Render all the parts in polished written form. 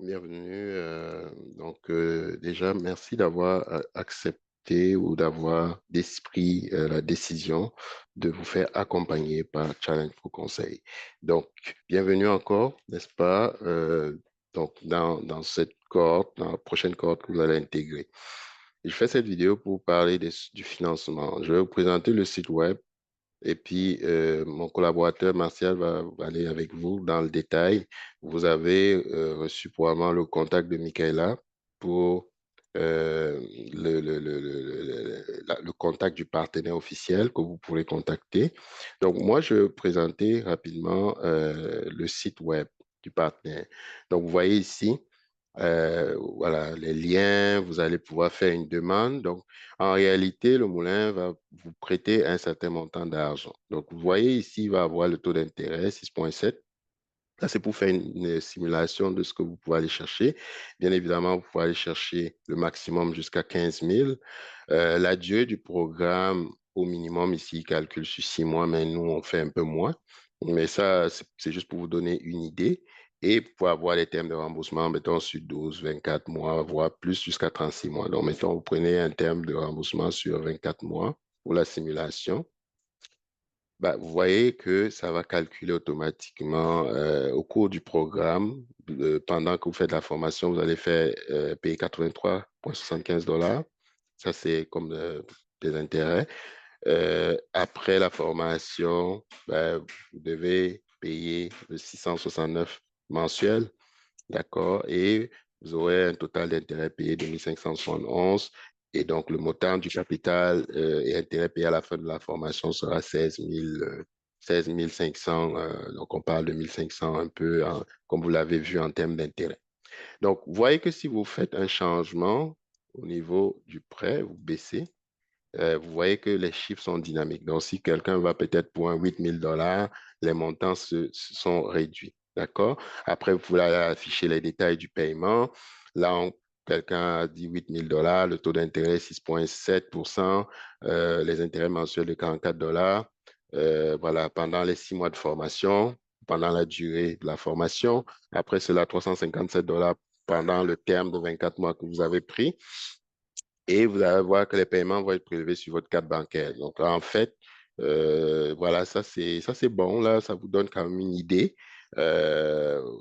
bienvenue. Déjà, merci d'avoir accepté ou d'avoir pris la décision de vous faire accompagner par Challenge pour Conseil. Donc, bienvenue encore, n'est-ce pas, dans cette cohorte, dans la prochaine cohorte que vous allez intégrer. Je fais cette vidéo pour parler du financement. Je vais vous présenter le site web et puis, mon collaborateur Martial va aller avec vous dans le détail. Vous avez reçu probablement le contact de Michaela pour le contact du partenaire officiel que vous pourrez contacter. Donc, moi, je vais présenter rapidement le site web du partenaire. Donc, vous voyez ici, voilà, les liens, vous allez pouvoir faire une demande. Donc, en réalité, le moulin va vous prêter un certain montant d'argent. Donc, vous voyez ici, il va avoir le taux d'intérêt 6,7. Ça, c'est pour faire une simulation de ce que vous pouvez aller chercher. Bien évidemment, vous pouvez aller chercher le maximum jusqu'à 15 000. La durée du programme, au minimum, ici, il calcule sur 6 mois, mais nous, on fait un peu moins. Mais ça, c'est juste pour vous donner une idée. Et pour avoir les termes de remboursement, mettons sur 12, 24 mois, voire plus jusqu'à 36 mois. Donc, mettons, vous prenez un terme de remboursement sur 24 mois pour la simulation. Bah, vous voyez que ça va calculer automatiquement au cours du programme. Pendant que vous faites la formation, vous allez faire payer 83,75 $. Ça, c'est comme des intérêts. Après la formation, ben, vous devez payer le 669 mensuel, d'accord? Et vous aurez un total d'intérêt payé de 1571. Et donc, le montant du capital et intérêt payé à la fin de la formation sera 16 500. Donc, on parle de 1500 un peu, comme vous l'avez vu en termes d'intérêt. Donc, vous voyez que si vous faites un changement au niveau du prêt, vous baissez, vous voyez que les chiffres sont dynamiques. Donc, si quelqu'un va peut-être pour un 8 000 $, les montants se sont réduits. D'accord? Après, vous pouvez aller afficher les détails du paiement. Là, quelqu'un a dit 8 000 $, le taux d'intérêt est 6,7%, les intérêts mensuels de 44 $. Voilà, pendant les 6 mois de formation, pendant la durée de la formation. Après cela, 357 $ pendant le terme de 24 mois que vous avez pris. Et vous allez voir que les paiements vont être prélevés sur votre carte bancaire. Donc, en fait, voilà, ça c'est bon, là, ça vous donne quand même une idée.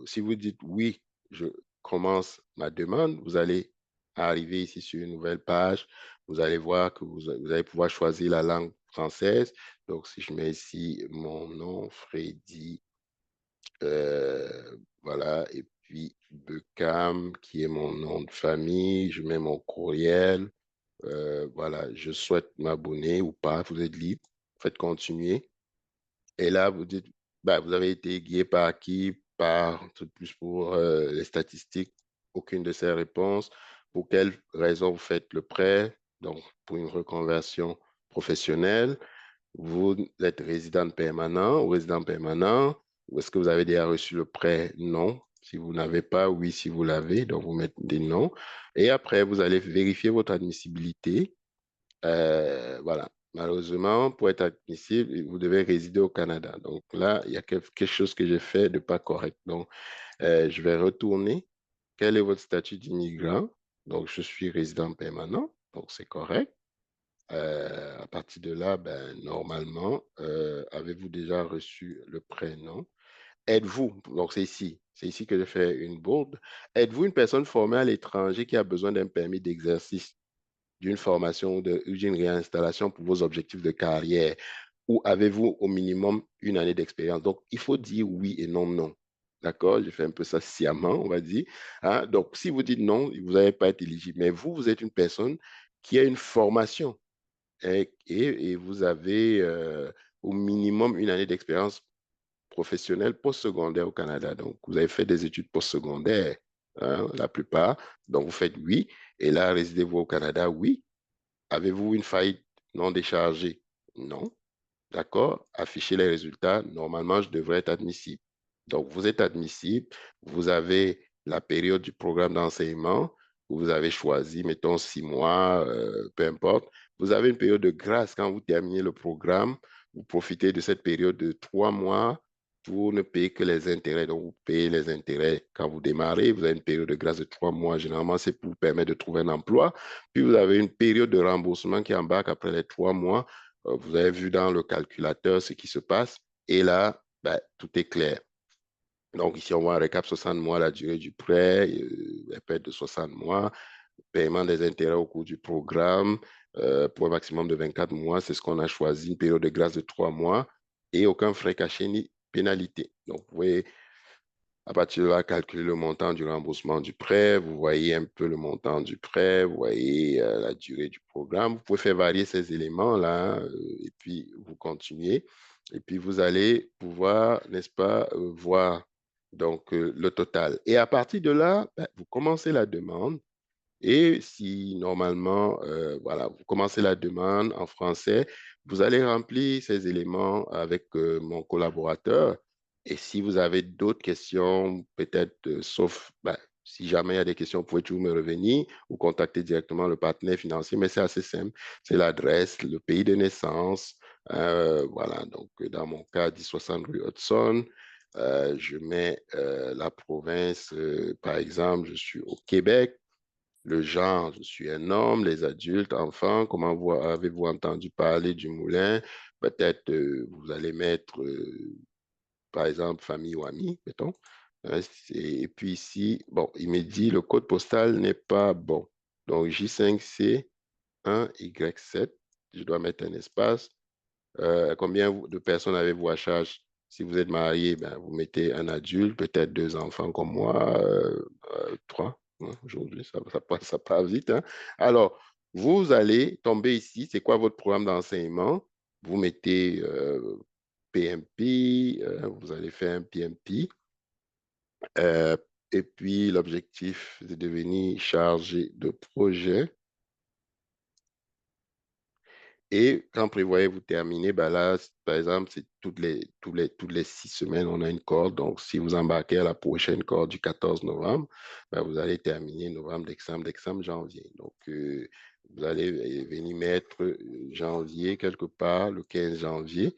Si vous dites oui, je commence ma demande, vous allez arriver ici sur une nouvelle page. Vous allez voir que vous allez pouvoir choisir la langue française. Donc, si je mets ici mon nom, Freddy, voilà, et puis Beckham, qui est mon nom de famille, je mets mon courriel. Voilà, je souhaite m'abonner ou pas, vous êtes libre, faites continuer. Et là, vous dites, bah, vous avez été guié par qui? Par, tout plus pour les statistiques, aucune de ces réponses. Pour quelle raison vous faites le prêt? Donc, pour une reconversion professionnelle. Vous êtes résident permanent ou résident permanent? Ou est-ce que vous avez déjà reçu le prêt? Non. Si vous n'avez pas, oui, si vous l'avez. Donc, vous mettez des noms. Et après, vous allez vérifier votre admissibilité. Voilà. Malheureusement, pour être admissible, vous devez résider au Canada. Donc là, il y a quelque chose que j'ai fait de pas correct. Donc, je vais retourner. Quel est votre statut d'immigrant? Donc, je suis résident permanent. Donc, c'est correct. À partir de là, ben, normalement, avez-vous déjà reçu le prénom? Êtes-vous, donc c'est ici que je fais une bourde. Êtes-vous une personne formée à l'étranger qui a besoin d'un permis d'exercice, d'une formation ou d'une réinstallation pour vos objectifs de carrière? Ou avez-vous au minimum une année d'expérience? Donc, il faut dire oui et non, non. D'accord? Je fais un peu ça sciemment, on va dire. Hein? Donc, si vous dites non, vous n'allez pas être éligible. Mais vous, vous êtes une personne qui a une formation et vous avez au minimum une année d'expérience professionnelle postsecondaire au Canada. Donc, vous avez fait des études postsecondaires, hein, la plupart. Donc, vous faites oui. Et là, résidez-vous au Canada? Oui. Avez-vous une faillite non déchargée? Non. D'accord? Affichez les résultats. Normalement, je devrais être admissible. Donc, vous êtes admissible. Vous avez la période du programme d'enseignement. Vous avez choisi, mettons, 6 mois, peu importe. Vous avez une période de grâce quand vous terminez le programme. Vous profitez de cette période de 3 mois pour ne payer que les intérêts. Donc, vous payez les intérêts quand vous démarrez. Vous avez une période de grâce de 3 mois. Généralement, c'est pour vous permettre de trouver un emploi. Puis, vous avez une période de remboursement qui embarque après les 3 mois. Vous avez vu dans le calculateur ce qui se passe. Et là, ben, tout est clair. Donc, ici, on voit un récap 60 mois, la durée du prêt, elle peut être de 60 mois, paiement des intérêts au cours du programme pour un maximum de 24 mois. C'est ce qu'on a choisi, une période de grâce de 3 mois et aucun frais caché ni pénalité. Donc, vous voyez, à partir de là, calculer le montant du remboursement du prêt. Vous voyez un peu le montant du prêt. Vous voyez la durée du programme. Vous pouvez faire varier ces éléments-là et puis vous continuez. Et puis vous allez pouvoir, n'est-ce pas, voir donc le total. Et à partir de là, ben, vous commencez la demande. Et si normalement, voilà, vous commencez la demande en français, vous allez remplir ces éléments avec mon collaborateur. Et si vous avez d'autres questions, peut-être, sauf, ben, si jamais il y a des questions, vous pouvez toujours me revenir ou contacter directement le partenaire financier, mais c'est assez simple. C'est l'adresse, le pays de naissance. Voilà, donc dans mon cas, 1060 rue Hudson. Je mets la province, par exemple, je suis au Québec. Le genre, je suis un homme, les adultes, enfants, comment avez-vous entendu parler du moulin? Peut-être vous allez mettre, par exemple, famille ou amis, mettons. Et puis ici, bon, il me dit le code postal n'est pas bon. Donc J5C 1Y7, je dois mettre un espace. Combien de personnes avez-vous à charge? Si vous êtes marié, ben, vous mettez un adulte, peut-être 2 enfants comme moi, 3. Hein, aujourd'hui, ça passe vite. Hein. Alors, vous allez tomber ici. C'est quoi votre programme d'enseignement? Vous mettez PMP, vous allez faire un PMP. euh, et puis, l'objectif, c'est de devenir chargé de projet. Et quand prévoyez-vous terminer, ben là, par exemple, c'est toutes les 6 semaines, on a une corde. Donc, si vous embarquez à la prochaine corde du 14 novembre, ben, vous allez terminer novembre, décembre, janvier. Donc, vous allez venir mettre janvier quelque part, le 15 janvier.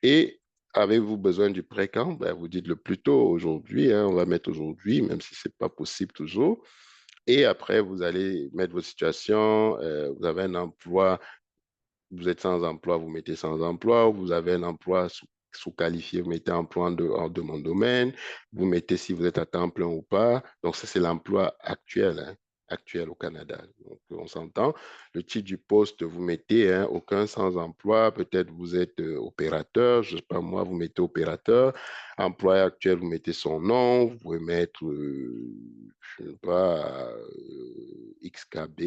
Et avez-vous besoin du prêt quand? Ben, vous dites le plus tôt aujourd'hui. Hein, on va mettre aujourd'hui, même si ce n'est pas possible toujours. Et après, vous allez mettre votre situation. Vous avez un emploi, vous êtes sans emploi, vous mettez sans emploi. Vous avez un emploi sous-qualifié, vous mettez emploi en de mon domaine. Vous mettez si vous êtes à temps plein ou pas. Donc, ça, c'est l'emploi actuel, hein, actuel au Canada. Donc, on s'entend. Le titre du poste, vous mettez hein, aucun sans emploi. Peut-être vous êtes opérateur. Je ne sais pas moi, vous mettez opérateur. Employé actuel, vous mettez son nom. Vous pouvez mettre, je ne sais pas, XKB,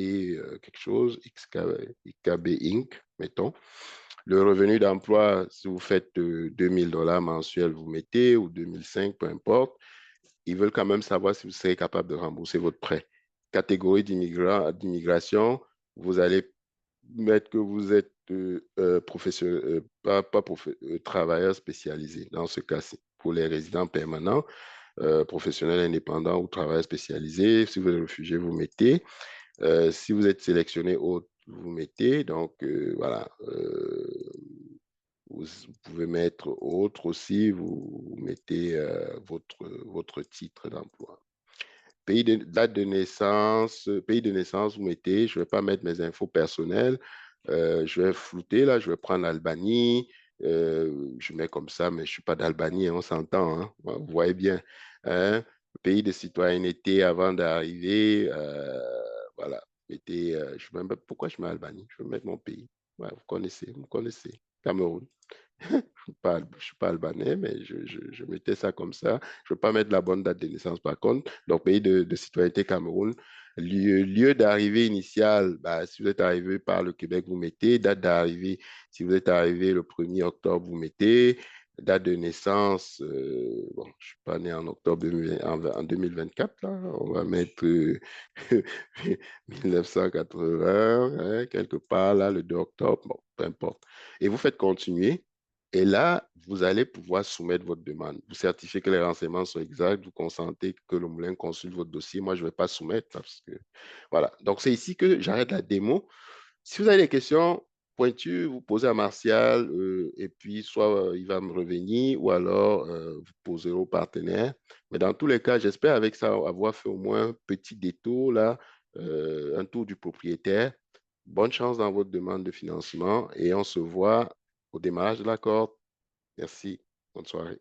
quelque chose, XKB Inc., mettons. Le revenu d'emploi, si vous faites 2000 $ mensuels, vous mettez, ou 2005, peu importe. Ils veulent quand même savoir si vous serez capable de rembourser votre prêt. Catégorie d'immigration, vous allez mettre que vous êtes travailleur spécialisé dans ce cas-ci. Pour les résidents permanents, professionnels indépendants ou travailleurs spécialisés, si vous êtes réfugié, vous mettez. Si vous êtes sélectionné autre, vous mettez. Donc, voilà. Vous pouvez mettre autre aussi. Vous mettez votre titre d'emploi. Date de naissance, pays de naissance, vous mettez. Je ne vais pas mettre mes infos personnelles. Je vais flouter, là. Je vais prendre l'Albanie. Je mets comme ça, mais je ne suis pas d'Albanie, hein, on s'entend. Hein. Vous voyez bien. Hein. Pays de citoyenneté avant d'arriver. Voilà. Mettez, je sais même pas pourquoi je mets Albanie. Je vais mettre mon pays. Ouais, vous connaissez. Cameroun. Je suis pas albanais, mais je mettais ça comme ça. Je ne veux pas mettre la bonne date de naissance par contre. Donc, pays de citoyenneté Cameroun. Lieu d'arrivée initial, bah, si vous êtes arrivé par le Québec, vous mettez. Date d'arrivée, si vous êtes arrivé le 1er octobre, vous mettez. Date de naissance, bon, je ne suis pas né en octobre en 2024, là. On va mettre 1980, hein, quelque part, là, le 2 octobre, bon, peu importe. Et vous faites continuer. Et là, vous allez pouvoir soumettre votre demande. Vous certifiez que les renseignements sont exacts, vous consentez que le moulin consulte votre dossier. Moi, je ne vais pas soumettre parce que... Voilà. Donc, c'est ici que j'arrête la démo. Si vous avez des questions, pointu, vous posez à Martial et puis soit il va me revenir ou alors vous poserez au partenaire. Mais dans tous les cas, j'espère avec ça avoir fait au moins un petit détour là, un tour du propriétaire. Bonne chance dans votre demande de financement et on se voit au démarrage de l'accord. Merci. Bonne soirée.